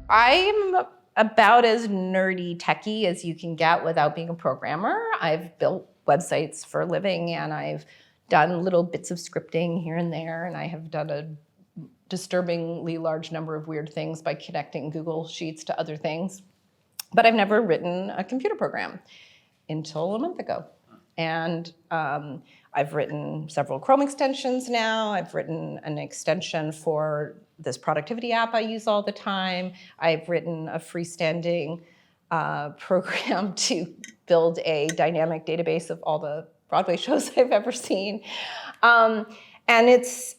I'm about as nerdy techie as you can get without being a programmer. I've built websites for a living, and I've done little bits of scripting here and there, and I have done a disturbingly large number of weird things by connecting Google Sheets to other things. But I've never written a computer program until a month ago. And I've written several Chrome extensions now. I've written an extension for this productivity app I use all the time. I've written a freestanding program to build a dynamic database of all the Broadway shows I've ever seen. And it's,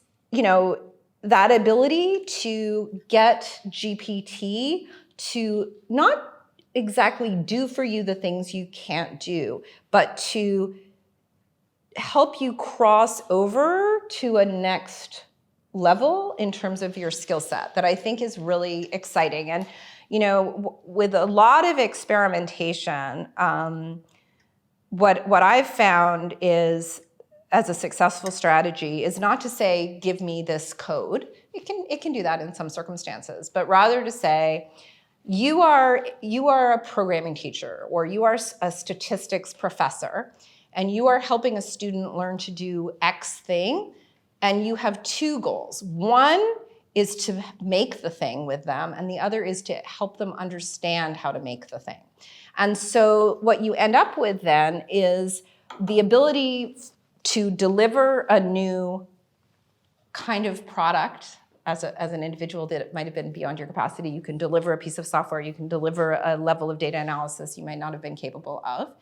that ability to get GPT to not exactly do for you the things you can't do, but to help you cross over to a next level in terms of your skill set, that I think is really exciting. And, with a lot of experimentation, what I've found is, as a successful strategy, is not to say, give me this code. It can do that in some circumstances, but rather to say, you are a programming teacher, or you are a statistics professor, and you are helping a student learn to do X thing, and you have two goals. One is to make the thing with them, and the other is to help them understand how to make the thing. And so what you end up with then is the ability to deliver a new kind of product as an individual that might have been beyond your capacity. You can deliver a piece of software, you can deliver a level of data analysis you might not have been capable of.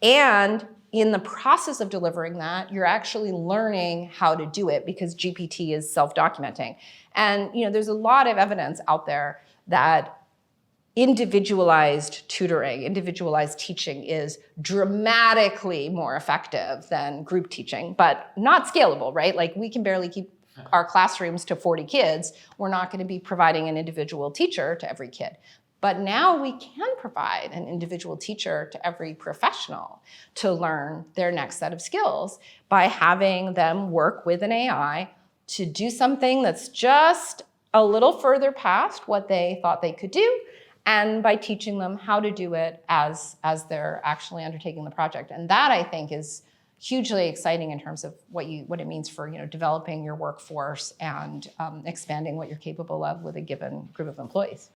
And in the process of delivering that, you're actually learning how to do it, because GPT is self-documenting. And there's a lot of evidence out there that individualized tutoring, individualized teaching is dramatically more effective than group teaching, but not scalable, right? Like, we can barely keep our classrooms to 40 kids. We're not going to be providing an individual teacher to every kid. But now we can provide an individual teacher to every professional to learn their next set of skills by having them work with an AI to do something that's just a little further past what they thought they could do, and by teaching them how to do it as they're actually undertaking the project. And that, I think, is hugely exciting in terms of what it means for developing your workforce and expanding what you're capable of with a given group of employees.